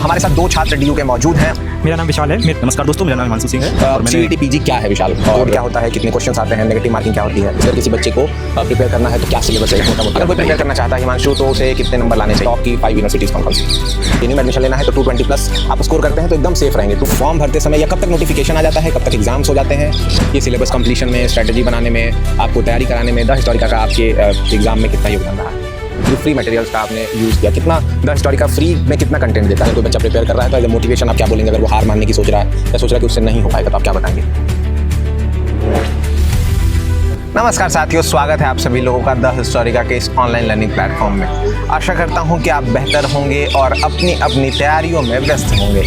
हमारे साथ दो छात्र डीयू के मौजूद हैं। मेरा नाम विशाल है। नमस्कार दोस्तों, मेरा नाम हिमांशु सिंह है। और सीईटी पीजी क्या है विशाल, और क्या होता है, कितने क्वेश्चंस आते हैं, नेगेटिव मार्किंग क्या होती है, अगर किसी बच्चे को प्रिपेयर करना है तो क्या सिलेबस है मोटा मोटा। अगर कोई प्रिपेयर करना चाहता है हिमांशु तो उसे कितने नंबर लाने चाहिए, टॉप की 5 यूनिवर्सिटीज कौन कौन सी, इन्हीं में एडमिशन लेना है तो 220 प्लस आप स्कोर करते हैं तो एकदम सेफ रहेंगे। तो फॉर्म भरते समय या कब तक नोटिफिकेशन आ जाता है, कब तक एग्जाम्स हो जाते हैं, ये सिलेबस कंप्लीशन में, स्ट्रेटजी बनाने में, आपको तैयारी कराने में द हिस्टोरिका का आपके एग्जाम में कितना योगदान रहा है। जो फ्री मटेरियल्स का आपने यूज़ किया, कितना द हिस्टोरिका फ्री में कितना कंटेंट देता है। कोई बच्चा प्रिपेयर कर रहा है तो एज ए मोटिवेशन आप क्या बोलेंगे, अगर वो हार मानने की सोच रहा है या सोच रहा है कि उससे नहीं हो पाएगा तो आप क्या बताएंगे। नमस्कार साथियों, स्वागत है आप सभी लोगों का द हिस्टोरिका के इस ऑनलाइन लर्निंग प्लेटफॉर्म में। आशा करता हूं कि आप बेहतर होंगे और अपनी अपनी तैयारियों में व्यस्त होंगे।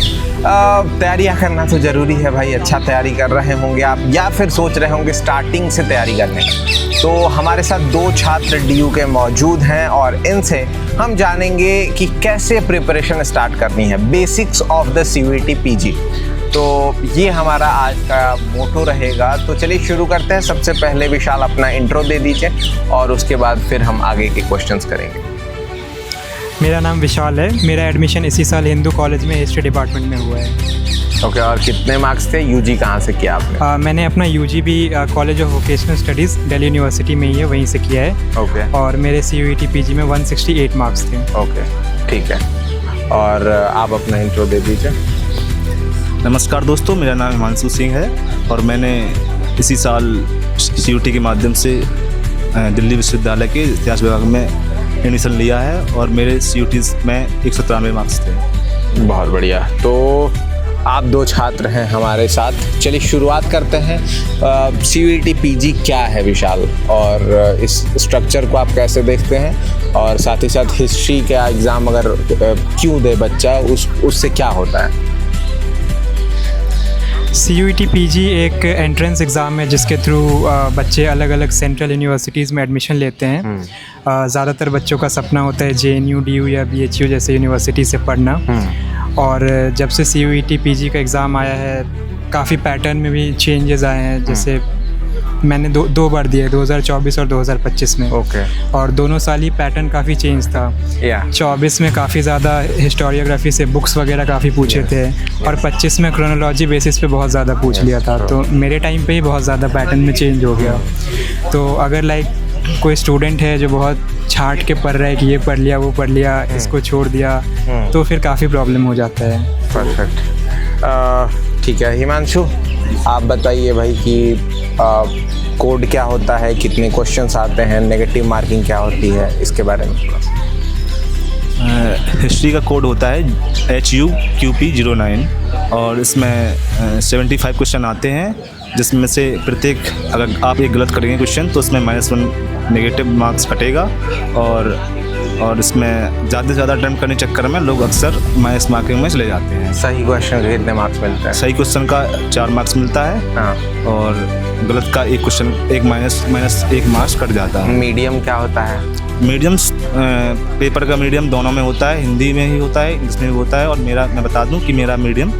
तैयारियां करना तो ज़रूरी है भाई, अच्छा तैयारी कर रहे होंगे आप या फिर सोच रहे होंगे स्टार्टिंग से तैयारी करने की। तो हमारे साथ दो छात्र डीयू के मौजूद हैं और इनसे हम जानेंगे कि कैसे प्रिपरेशन स्टार्ट करनी है, basics of the CUET PG. तो ये हमारा आज का मोटो रहेगा। तो चलिए शुरू करते हैं। सबसे पहले विशाल अपना इंट्रो दे दीजिए और उसके बाद फिर हम आगे के क्वेश्चंस करेंगे। मेरा नाम विशाल है। मेरा एडमिशन इसी साल हिंदू कॉलेज में हिस्ट्री डिपार्टमेंट में हुआ है। ओके, और कितने मार्क्स थे? यूजी कहाँ से किया आपने? मैंने अपना यूजी भी college of vocational studies Delhi university में ही है, वहीं से किया है। ओके। और मेरे सीयूईटी पीजी में 168 मार्क्स थे। ओके, ठीक है। और आप अपना इंट्रो दे दीजिए। नमस्कार दोस्तों, मेरा नाम हिमांशु सिंह है और मैंने इसी साल सीयूटी के माध्यम से दिल्ली विश्वविद्यालय के इतिहास विभाग में एडमिशन लिया है और मेरे सीयूटीज़ में 193 मार्क्स थे। बहुत बढ़िया। तो आप दो छात्र हैं हमारे साथ। चलिए शुरुआत करते हैं। सीयूईटी पीजी क्या है विशाल, और इस स्ट्रक्चर को आप कैसे देखते हैं, और साथ ही साथ हिस्ट्री का एग्ज़ाम अगर क्यों दे बच्चा, उससे क्या होता है? सीयूईटी पीजी एक एंट्रेंस एग्ज़ाम है जिसके थ्रू बच्चे अलग अलग सेंट्रल यूनिवर्सिटीज़ में एडमिशन लेते हैं। ज़्यादातर बच्चों का सपना होता है जेएनयू, डीयू या बीएचयू जैसे यूनिवर्सिटी से पढ़ना। और जब से सीयूईटी पीजी का एग्ज़ाम आया है काफ़ी पैटर्न में भी चेंजेस आए हैं। जैसे मैंने दो बार दिए, 2024 और 2025 में। ओके। और दोनों साल ही पैटर्न काफ़ी चेंज था। 24 में काफ़ी ज़्यादा हिस्टोरियोग्राफी से बुक्स वगैरह काफ़ी पूछे थे और 25 में क्रोनोलॉजी बेसिस पे बहुत ज़्यादा पूछ लिया था। तो मेरे टाइम पे ही बहुत ज़्यादा पैटर्न में चेंज हो गया। तो अगर कोई स्टूडेंट है जो बहुत छांट के पढ़ रहा है कि ये पढ़ लिया वो पढ़ लिया, इसको छोड़ दिया, तो फिर काफ़ी प्रॉब्लम हो जाता है। परफेक्ट, ठीक है। हिमांशु, आप बताइए भाई कि कोड क्या होता है, कितने क्वेश्चंस आते हैं, नेगेटिव मार्किंग क्या होती है, इसके बारे में। हिस्ट्री का कोड होता है HUQP09 और इसमें 75 क्वेश्चन आते हैं, जिसमें से प्रत्येक अगर आप एक गलत करेंगे क्वेश्चन तो उसमें -1 नेगेटिव मार्क्स कटेगा। और इसमें ज़्यादा से ज़्यादा अटेम्प्ट करने के चक्कर में लोग अक्सर माइनस मार्किंग में चले जाते हैं। सही क्वेश्चन के कितने मार्क्स मिलते हैं? सही क्वेश्चन का 4 मार्क्स मिलता है। हाँ। और गलत का एक क्वेश्चन माइनस 1 मार्क्स कट जाता है। मीडियम क्या होता है? मीडियम्स पेपर का मीडियम दोनों में होता है, हिंदी में ही होता है, इंग्लिश में भी होता है। और मैं बता दूं कि मेरा मीडियम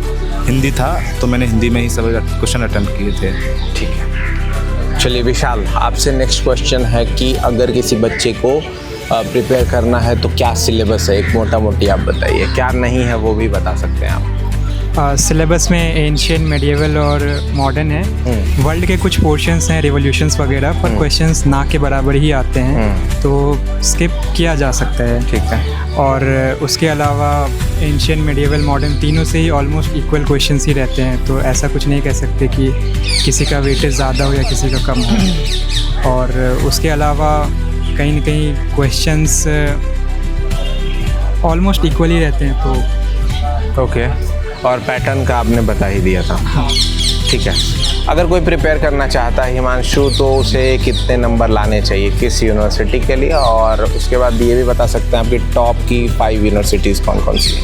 हिंदी था तो मैंने हिंदी में ही सब क्वेश्चन अटेम्प्ट किए थे। ठीक है। चलिए विशाल, आपसे नेक्स्ट क्वेश्चन है कि अगर किसी बच्चे को प्रिपेयर करना है तो क्या सिलेबस है, एक मोटा मोटी आप बताइए। क्या नहीं है वो भी बता सकते हैं आप। सिलेबस में एंशिएंट, मेडिएवल और मॉडर्न है। वर्ल्ड के कुछ पोर्शंस हैं, रिवॉल्यूशंस वगैरह, पर क्वेश्चंस ना के बराबर ही आते हैं तो स्किप किया जा सकता है। ठीक है। और उसके अलावा एंशिएंट, मेडिएवल, मॉडर्न तीनों से ही ऑलमोस्ट इक्वल क्वेश्चंस ही रहते हैं। तो ऐसा कुछ नहीं कह सकते कि किसी का वेटेज ज़्यादा हो या किसी का कम हो। और उसके अलावा कहीं न कहीं क्वेश्चंस ऑलमोस्ट इक्वल ही रहते हैं। तो ओके। और पैटर्न का आपने बता ही दिया था। हाँ। ठीक है। अगर कोई प्रिपेयर करना चाहता है हिमांशु तो उसे कितने नंबर लाने चाहिए, किस यूनिवर्सिटी के लिए, और उसके बाद ये भी बता सकते हैं आपकी टॉप की 5 यूनिवर्सिटीज़ कौन कौन सी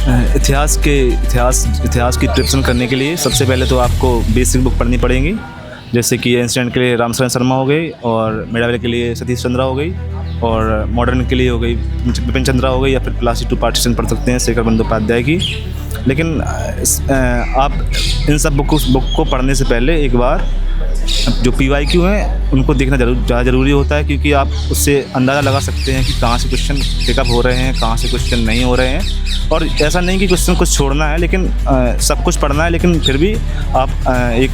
हैं? इतिहास की प्रिपरेशन करने के लिए सबसे पहले तो आपको बेसिक बुक पढ़नी पड़ेगी, जैसे कि एंशिएंट के लिए रामशरण शर्मा हो गई, और मेडावल के लिए सतीश चंद्रा हो गई, और मॉडर्न के लिए हो गई विपिन चंद्रा हो गई, या फिर क्लास 2 पार्टीशन पढ़ सकते हैं शेखर बंदोपाध्याय की। लेकिन आप इन सब बुक को पढ़ने से पहले एक बार जो PYQ हैं उनको देखना ज़्यादा ज़रूरी होता है, क्योंकि आप उससे अंदाज़ा लगा सकते हैं कि कहाँ से क्वेश्चन पिकअप हो रहे हैं, कहाँ से क्वेश्चन नहीं हो रहे हैं। और ऐसा नहीं कि क्वेश्चन कुछ छोड़ना है, लेकिन सब कुछ पढ़ना है, लेकिन फिर भी आप एक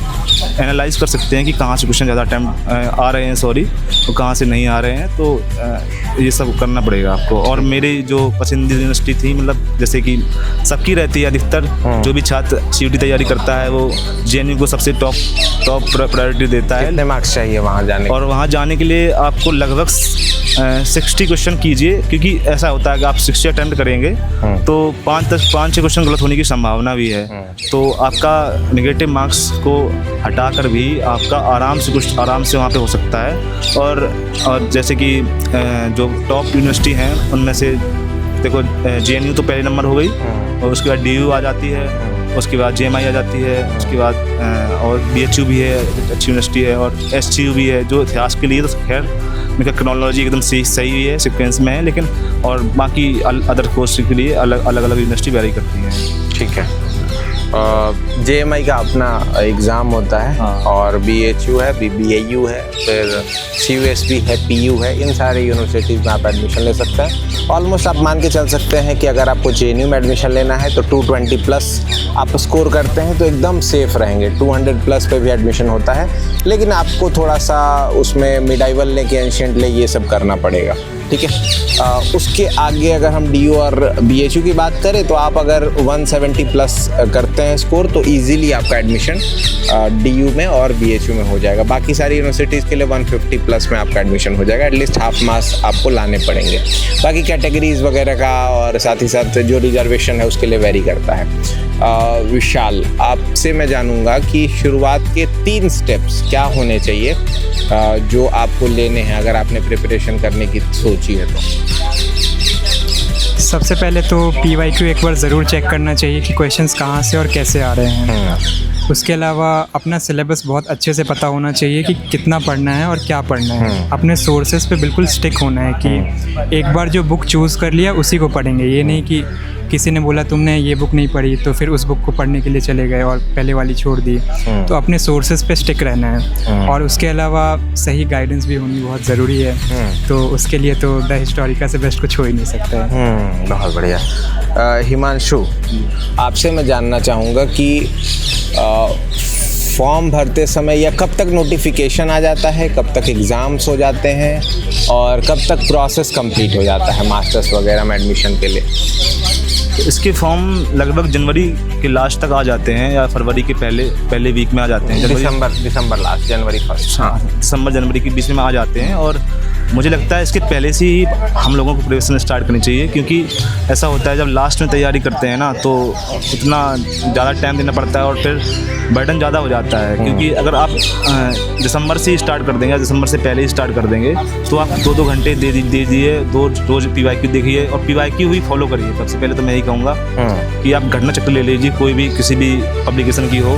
एनालाइज कर सकते हैं कि कहाँ से क्वेश्चन ज़्यादा अटैम्प्ट आ रहे हैं, और कहाँ से नहीं आ रहे हैं। तो ये सब करना पड़ेगा आपको। और मेरी जो पसंदीदा यूनिवर्सिटी थी, मतलब जैसे कि सबकी रहती है, अधिकतर जो भी छात्र CUET तैयारी करता है वो JNU को सबसे टॉप प्रायोरिटी देता है। कितने मार्क्स चाहिए वहाँ जाने और वहाँ जाने के लिए आपको लगभग 60 क्वेश्चन कीजिए, क्योंकि ऐसा होता है कि आप 60 अटैम्प्ट करेंगे तो 5-6 क्वेश्चन गलत होने की संभावना भी है। तो आपका नेगेटिव मार्क्स को हटाकर भी आपका आराम से वहाँ पे हो सकता है। और जैसे कि जो टॉप यूनिवर्सिटी हैं उनमें से देखो, JNU तो पहले नंबर हो गई, और उसके बाद DU आ जाती है, उसके बाद JMI आ जाती है, उसके बाद और BHU भी है, अच्छी यूनिवर्सिटी है, और SGU भी है। जो इतिहास के लिए तो खैर उनका क्रोनोलॉजी एकदम सही है, सीक्वेंस में है, लेकिन और बाकी अदर कोर्स के लिए अलग यूनिवर्सिटी वेरी करती हैं। ठीक है। JMI का अपना एग्ज़ाम होता है। हाँ। और BHU है, BBAU है, फिर CUSB है, PU है। इन सारे यूनिवर्सिटीज़ में आप एडमिशन ले सकते हैं। ऑलमोस्ट आप मान के चल सकते हैं कि अगर आपको JNU में एडमिशन लेना है तो 220 प्लस आप स्कोर करते हैं तो एकदम सेफ़ रहेंगे। 200 प्लस पे भी एडमिशन होता है, लेकिन आपको थोड़ा सा उसमें मिडाइवल ले के एंशिएंट ले ये सब करना पड़ेगा। ठीक है। उसके आगे अगर हम DU और BHU की बात करें तो आप अगर 170 प्लस करते हैं स्कोर तो इजीली आपका एडमिशन DU में और BHU में हो जाएगा। बाकी सारी यूनिवर्सिटीज़ के लिए 150 प्लस में आपका एडमिशन हो जाएगा। एटलीस्ट हाफ मार्क्स आपको लाने पड़ेंगे। बाकी कैटेगरीज वगैरह का और साथ ही साथ जो रिजर्वेशन है उसके लिए वेरी करता है। विशाल, आपसे मैं जानूंगा कि शुरुआत के 3 स्टेप्स क्या होने चाहिए जो आपको लेने हैं अगर आपने प्रिपरेशन करने की सोची है तो। सबसे पहले तो PYQ एक बार ज़रूर चेक करना चाहिए कि क्वेश्चंस कहाँ से और कैसे आ रहे हैं। उसके अलावा अपना सिलेबस बहुत अच्छे से पता होना चाहिए कि कितना पढ़ना है और क्या पढ़ना है। अपने सोर्सेज पे बिल्कुल स्टिक होना है कि एक बार जो बुक चूज़ कर लिया उसी को पढ़ेंगे। ये नहीं कि किसी ने बोला तुमने ये बुक नहीं पढ़ी तो फिर उस बुक को पढ़ने के लिए चले गए और पहले वाली छोड़ दी। तो अपने सोर्सेज पे स्टिक रहना है। और उसके अलावा सही गाइडेंस भी होनी बहुत ज़रूरी है। तो उसके लिए तो द हिस्टोरिका से बेस्ट कुछ हो ही नहीं सकता है। बहुत बढ़िया। हिमांशु, आपसे मैं जानना चाहूँगा कि फॉर्म भरते समय या कब तक नोटिफिकेशन आ जाता है, कब तक एग्ज़ाम्स हो जाते हैं और कब तक प्रोसेस कंप्लीट हो जाता है मास्टर्स वगैरह में एडमिशन के लिए? इसके फॉर्म लगभग जनवरी के लास्ट तक आ जाते हैं या फरवरी के पहले वीक में आ जाते हैं। दिसंबर लास्ट, जनवरी फर्स्ट। हाँ, दिसंबर जनवरी के बीच में आ जाते हैं। और मुझे लगता है इसके पहले से ही हम लोगों को प्रिपरेशन स्टार्ट करनी चाहिए, क्योंकि ऐसा होता है जब लास्ट में तैयारी करते हैं ना तो उतना ज़्यादा टाइम देना पड़ता है और फिर बर्डन ज़्यादा हो जाता है। क्योंकि अगर आप दिसंबर से ही स्टार्ट कर देंगे या दिसंबर से पहले ही स्टार्ट कर देंगे तो आप 2-2 घंटे दे दीजिए, रोज़ PYQ देखिए और PYQ ही फॉलो करिए। सबसे पहले तो मैं यही कहूँगा कि आप घटना चक्र ले लीजिए, कोई भी किसी भी पब्लिकेशन की हो,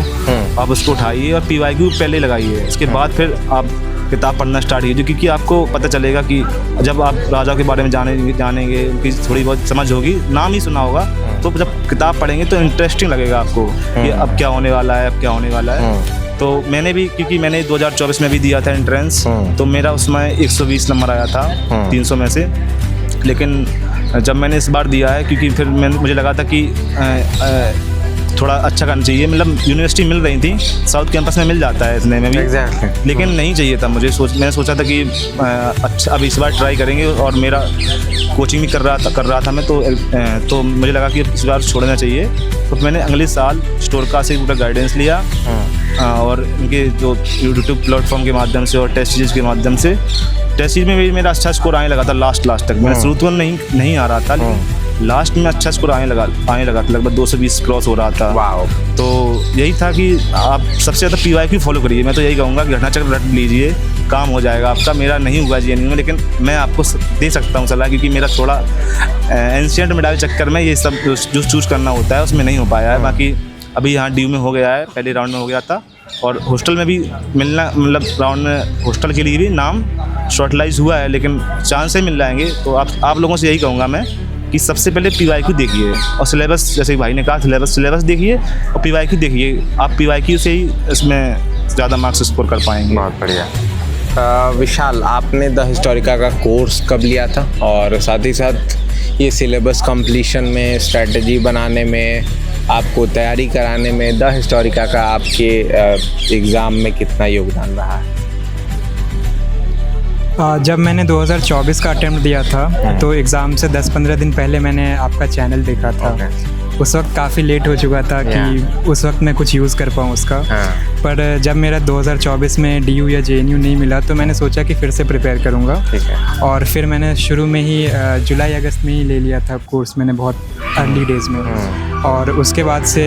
आप उसको उठाइए और PYQ पहले लगाइए। इसके बाद फिर आप किताब पढ़ना स्टार्ट कीजिए, क्योंकि आपको पता चलेगा कि जब आप राजा के बारे में जानेंगे, उनकी थोड़ी बहुत समझ होगी, नाम ही सुना होगा, तो जब किताब पढ़ेंगे तो इंटरेस्टिंग लगेगा आपको कि अब क्या होने वाला है, अब क्या होने वाला है। तो मैंने भी, क्योंकि मैंने 2024 में भी दिया था एंट्रेंस, तो मेरा उसमें 120 नंबर आया था 300 में से। लेकिन जब मैंने इस बार दिया है, क्योंकि फिर मुझे लगा था कि थोड़ा अच्छा करना चाहिए, मतलब यूनिवर्सिटी मिल रही थी, साउथ कैंपस में मिल जाता है इतने में भी, लेकिन नहीं चाहिए था मुझे। मैंने सोचा था कि अच्छा अब इस बार ट्राई करेंगे, और मेरा कोचिंग भी कर रहा था मैं, तो मुझे लगा कि इस बार छोड़ना चाहिए। तो मैंने अगले साल स्टोरका से पूरा गाइडेंस लिया और इनके जो यूट्यूब प्लेटफॉर्म के माध्यम से और टेस्ट सीरीज के माध्यम से, टेस्ट सीरीज में भी मेरा अच्छा स्कोर आने लगा था लास्ट तक। मैंने शुरू तो नहीं आ रहा था, लेकिन लास्ट में अच्छा स्कोर आने लगा था, लगभग 220 क्रॉस हो रहा था। वाओ। तो यही था कि आप सबसे ज़्यादा PYQ फॉलो करिए। मैं तो यही कहूँगा कि घटना चक्र रट लीजिए, काम हो जाएगा आपका। मेरा नहीं हुआ JNU में, लेकिन मैं आपको दे सकता हूँ सलाह, क्योंकि मेरा थोड़ा एंशिएंट मेडाल चक्कर में ये सब जो चूज़ करना होता है उसमें नहीं हो पाया है। बाकी अभी यहाँ DU में हो गया है, पहले राउंड में हो गया था, और हॉस्टल में भी मिलना, मतलब राउंड में हॉस्टल के लिए भी नाम शॉर्टलाइज हुआ है, लेकिन चांस से मिल जाएंगे। तो आप लोगों से यही कहूँगा मैं कि सबसे पहले PYQ देखिए और सिलेबस, जैसे भाई ने कहा सिलेबस देखिए और PYQ देखिए। आप PYQ से ही इसमें ज़्यादा मार्क्स स्कोर कर पाएंगे। बहुत बढ़िया। विशाल, आपने द हिस्टोरिका का कोर्स कब लिया था, और साथ ही साथ ये सिलेबस कंप्लीशन में, स्ट्रेटजी बनाने में, आपको तैयारी कराने में द हिस्टोरिका का आपके एग्ज़ाम में कितना योगदान रहा है? जब मैंने 2024 का अटेम्प्ट दिया था तो एग्ज़ाम से 10-15 दिन पहले मैंने आपका चैनल देखा था। उस वक्त काफ़ी लेट हो चुका था कि उस वक्त मैं कुछ यूज़ कर पाऊँ उसका। पर जब मेरा 2024 में DU या JNU नहीं मिला तो मैंने सोचा कि फिर से प्रिपेयर करूँगा। और फिर मैंने शुरू में ही जुलाई अगस्त में ही ले लिया था कोर्स मैंने, बहुत अर्ली डेज़ में। और उसके बाद से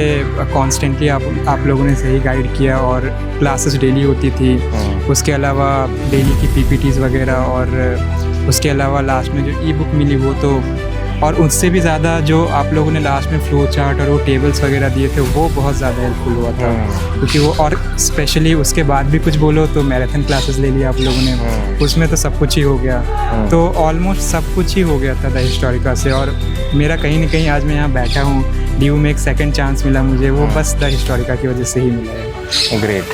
कॉन्स्टेंटली आप लोगों ने सही गाइड किया और क्लासेस डेली होती थी। उसके अलावा डेली की PPTs वगैरह, और उसके अलावा लास्ट में जो ई-बुक मिली वो तो, और उससे भी ज़्यादा जो आप लोगों ने लास्ट में फ्लो चार्ट और वो टेबल्स वगैरह दिए थे वो बहुत ज़्यादा हेल्पफुल हुआ था। क्योंकि वो, और स्पेशली उसके बाद भी कुछ बोलो तो मैराथन क्लासेस ले लिया आप लोगों ने, उसमें तो सब कुछ ही हो गया। तो ऑलमोस्ट सब कुछ ही हो गया था द हिस्टोरिका से। और मेरा कहीं ना कहीं आज मैं यहाँ बैठा हूँ, DU में एक सेकंड चांस मिला मुझे, वो बस द हिस्टोरिका की वजह से ही मिला है। ग्रेट।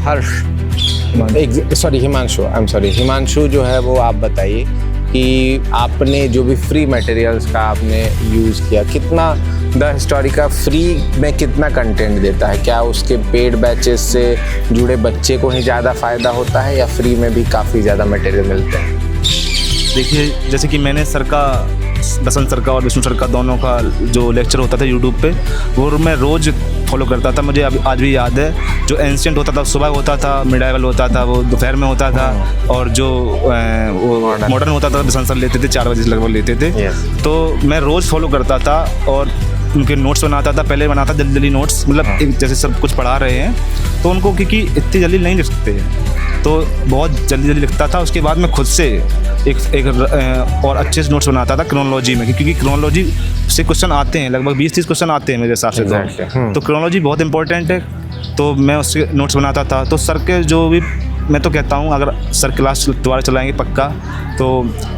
हर्ष, हिमांशु जो है वो आप बताइए कि आपने जो भी फ्री मटेरियल्स का आपने यूज़ किया, कितना द हिस्टोरिका फ्री में कितना कंटेंट देता है? क्या उसके पेड बैचेस से जुड़े बच्चे को ही ज़्यादा फ़ायदा होता है या फ्री में भी काफ़ी ज़्यादा मटेरियल मिलते हैं? देखिए, जैसे कि मैंने सर का, बसंत सर का और विष्णु सर का दोनों का जो लेक्चर होता था यूट्यूब पे, वो मैं रोज़ फॉलो करता था। मुझे आज भी याद है, जो एंशिएंट होता था सुबह होता था, मिडाइवल होता था वो दोपहर में होता था, और जो वो मॉडर्न होता था बसंत सर लेते थे 4 बजे से लगभग लेते थे। तो मैं रोज़ फॉलो करता था और उनके नोट्स बनाता था। पहले बनाता जल्दी नोट्स, मतलब जैसे सब कुछ पढ़ा रहे हैं तो उनको, क्योंकि इतनी जल्दी नहीं लिख सकते हैं तो बहुत जल्दी लिखता था। उसके बाद मैं खुद से एक और अच्छे से नोट्स बनाता था क्रोनोलॉजी में, क्योंकि क्रोनोलॉजी से क्वेश्चन आते हैं, लगभग 20-30 क्वेश्चन आते हैं मेरे हिसाब से। तो क्रोनोलॉजी बहुत इंपॉर्टेंट है, तो मैं उससे नोट्स बनाता था। तो सर के जो भी, मैं तो कहता हूँ अगर सर क्लास दोबारा चलाएंगे पक्का, तो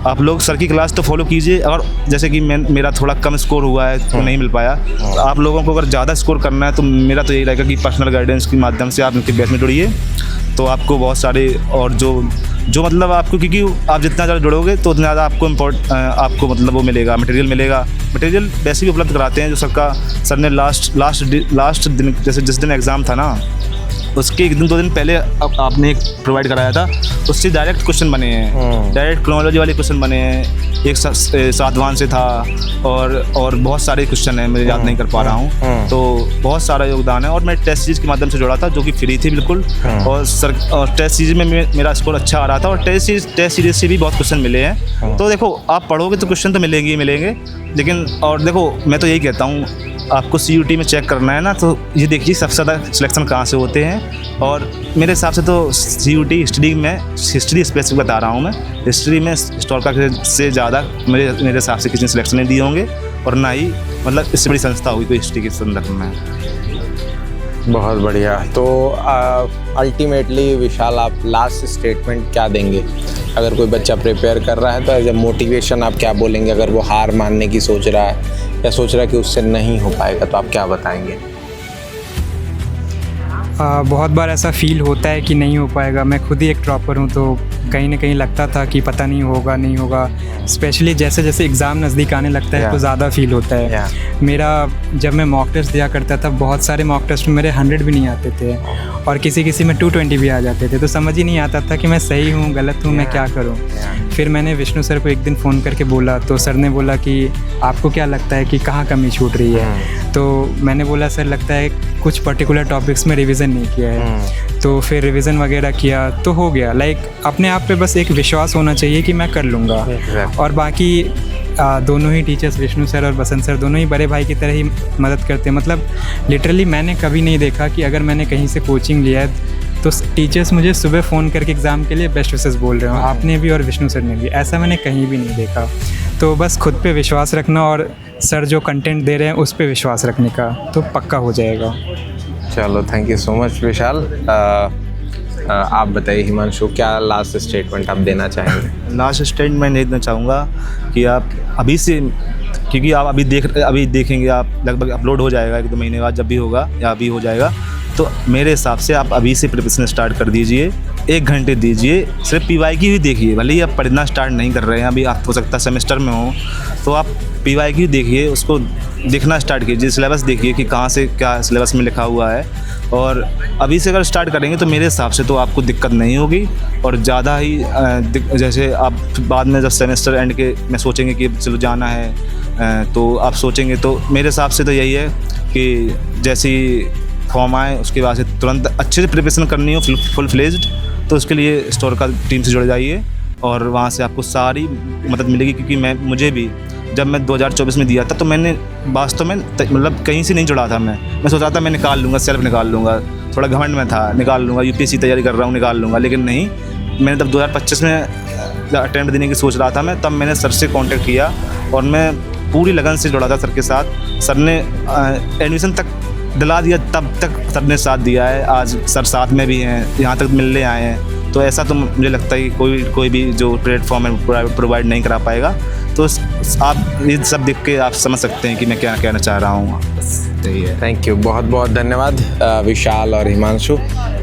आप लोग सर की क्लास तो फॉलो कीजिए। और जैसे कि मेरा थोड़ा कम स्कोर हुआ है तो नहीं मिल पाया, तो आप लोगों को अगर ज़्यादा स्कोर करना है तो मेरा तो यही रहेगा कि पर्सनल गाइडेंस के माध्यम से आप उनके बैच में जुड़िए, तो आपको बहुत सारे, और जो मतलब आपको, क्योंकि आप जितना ज़्यादा जुड़ोगे तो उतना ज़्यादा आपको मतलब वो मिलेगा, मटेरियल वैसे भी उपलब्ध कराते हैं। जो सर ने लास्ट दिन, जैसे जिस दिन एग्ज़ाम था ना, उसके 1-2 दिन पहले आपने एक प्रोवाइड कराया था, उससे डायरेक्ट क्वेश्चन बने हैं, डायरेक्ट क्रोनोलॉजी वाले क्वेश्चन बने हैं। एक सातवान से था, और बहुत सारे क्वेश्चन हैं, मैं याद नहीं कर पा रहा हूँ। तो बहुत सारा योगदान है। और मैं टेस्ट सीरीज के माध्यम से जुड़ा था, जो कि फ्री थी बिल्कुल। और टेस्ट सीरीज में मेरा स्कोर अच्छा आ रहा था, और टेस्ट सीरीज से भी बहुत क्वेश्चन मिले हैं। तो देखो, आप पढ़ोगे तो क्वेश्चन तो मिलेंगे ही मिलेंगे, लेकिन और देखो, मैं तो यही कहता हूँ, आपको CUT में चेक करना है ना, तो ये देखिए सबसे ज़्यादा सिलेक्शन कहाँ से होते हैं। और मेरे हिसाब से तो CUT हिस्ट्री स्पेसिफिक बता रहा हूँ मैं, हिस्ट्री में हिस्टोरिका से ज़्यादा मेरे हिसाब से किसी ने सिलेक्शन नहीं दिए होंगे, और ना ही मतलब इससे बड़ी संस्था होगी कोई हिस्ट्री के संदर्भ में। बहुत बढ़िया। तो अल्टीमेटली विशाल, आप लास्ट स्टेटमेंट क्या देंगे? अगर कोई बच्चा प्रिपेयर कर रहा है तो एज ए मोटिवेशन आप क्या बोलेंगे? अगर वो हार मानने की सोच रहा है या सोच रहा है कि उससे नहीं हो पाएगा, तो आप क्या बताएंगे? बहुत बार ऐसा फील होता है कि नहीं हो पाएगा। मैं खुद ही एक ड्रॉपर हूँ, तो कहीं ना कहीं लगता था कि पता नहीं होगा। स्पेशली जैसे जैसे एग्ज़ाम नज़दीक आने लगता है तो ज़्यादा फील होता है। मेरा, जब मैं मॉक टेस्ट दिया करता था, बहुत सारे मॉक टेस्ट में मेरे 100 भी नहीं आते थे, और किसी में 220 भी आ जाते थे। तो समझ ही नहीं आता था कि मैं सही हूँ गलत हूँ, मैं क्या करूँ। फिर मैंने विष्णु सर को एक दिन फ़ोन करके बोला, तो सर ने बोला कि आपको क्या लगता है कि कहाँ कमी छूट रही है? तो मैंने बोला, सर लगता है कुछ पर्टिकुलर टॉपिक्स में रिवीजन नहीं किया है। तो फिर रिवीजन वगैरह किया तो हो गया। अपने आप पे बस एक विश्वास होना चाहिए कि मैं कर लूँगा। और बाकी दोनों ही टीचर्स, विष्णु सर और बसंत सर, दोनों ही बड़े भाई की तरह ही मदद करते हैं। मतलब लिटरली मैंने कभी नहीं देखा कि अगर मैंने कहीं से कोचिंग लिया है तो टीचर्स मुझे सुबह फ़ोन करके एग्ज़ाम के लिए बेस्ट विशेस बोल रहे हो। आपने भी और विष्णु सर ने भी, ऐसा मैंने कहीं भी नहीं देखा। तो बस खुद पे विश्वास रखना और सर जो कंटेंट दे रहे हैं उस पे विश्वास रखने का, तो पक्का हो जाएगा। चलो, थैंक यू सो मच विशाल। आप बताइए हिमांशु, क्या लास्ट स्टेटमेंट आप देना चाहेंगे? लास्ट स्टेटमेंट मैं देना चाहूँगा कि आप अभी से क्योंकि आप अभी देखेंगे, आप लगभग अपलोड हो जाएगा 1-2 महीने बाद, जब भी होगा या अभी हो जाएगा। तो मेरे हिसाब से आप अभी से प्रिपरेशन स्टार्ट कर दीजिए, 1 घंटे दीजिए, सिर्फ PYQ ही देखिए। भले ही आप पढ़ना स्टार्ट नहीं कर रहे हैं अभी, आप हो सकता है सेमेस्टर में हो, तो आप PYQ देखिए, उसको देखना स्टार्ट कीजिए, सिलेबस देखिए कि कहाँ से क्या सिलेबस में लिखा हुआ है। और अभी से अगर स्टार्ट करेंगे तो मेरे हिसाब से तो आपको दिक्कत नहीं होगी। और ज़्यादा ही जैसे आप बाद में जब सेमेस्टर एंड के में सोचेंगे कि चलो जाना है, तो आप सोचेंगे, तो मेरे हिसाब से तो यही है कि जैसी फॉर्म आए उसके बाद से तुरंत अच्छे से प्रिपरेशन करनी हो फुल फ्लेज्ड, तो उसके लिए हिस्टोरिकल टीम से जुड़ जाइए और वहाँ से आपको सारी मदद मिलेगी। क्योंकि मुझे भी जब मैं 2024 में दिया था तो मैंने वास्तव में मतलब कहीं से नहीं जुड़ा था। मैं सोच रहा था मैं निकाल लूँगा, सेल्फ निकाल लूँगा, थोड़ा घमंड में था, निकाल लूँगा, UPSC तैयारी कर रहा हूँ, निकाल लूँगा। लेकिन नहीं, मैंने तब 2025 में अटेम्प्ट देने की सोच रहा था मैं, तब मैंने सर से कॉन्टेक्ट किया और मैं पूरी लगन से जुड़ा था सर के साथ। सर ने एडमिशन तक दिला दिया, तब तक सर ने साथ दिया है। आज सर साथ में भी हैं, यहाँ तक मिलने आए हैं। तो ऐसा तो मुझे लगता है कि कोई भी जो प्लेटफॉर्म है प्रोवाइड नहीं करा पाएगा। तो आप ये सब देख के आप समझ सकते हैं कि मैं क्या कहना चाह रहा हूँ। यही है। थैंक यू, बहुत बहुत धन्यवाद विशाल और हिमांशु,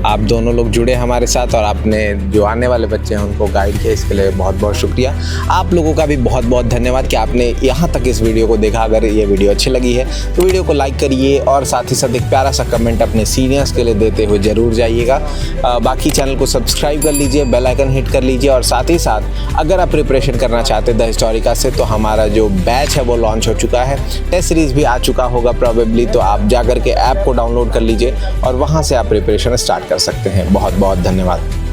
आप दोनों लोग जुड़े हमारे साथ और आपने जो आने वाले बच्चे हैं उनको गाइड किया, इसके लिए बहुत बहुत शुक्रिया। आप लोगों का भी बहुत बहुत धन्यवाद कि आपने यहाँ तक इस वीडियो को देखा। अगर ये वीडियो अच्छी लगी है तो वीडियो को लाइक करिए और साथ ही साथ एक प्यारा सा कमेंट अपने सीनियर्स के लिए देते हुए ज़रूर जाइएगा। बाकी चैनल को सब्सक्राइब कर लीजिए, बेल आइकन हिट कर लीजिए और साथ ही साथ अगर आप प्रिपरेशन करना चाहते हैं द हिस्टोरिका से तो हमारा जो बैच है वो लॉन्च हो चुका है, टेस्ट सीरीज़ भी आ चुका होगा प्रॉबेबली, तो आप जाकर के ऐप को डाउनलोड कर लीजिए और वहाँ से आप प्रिपरेशन स्टार्ट कर सकते हैं। बहुत बहुत धन्यवाद।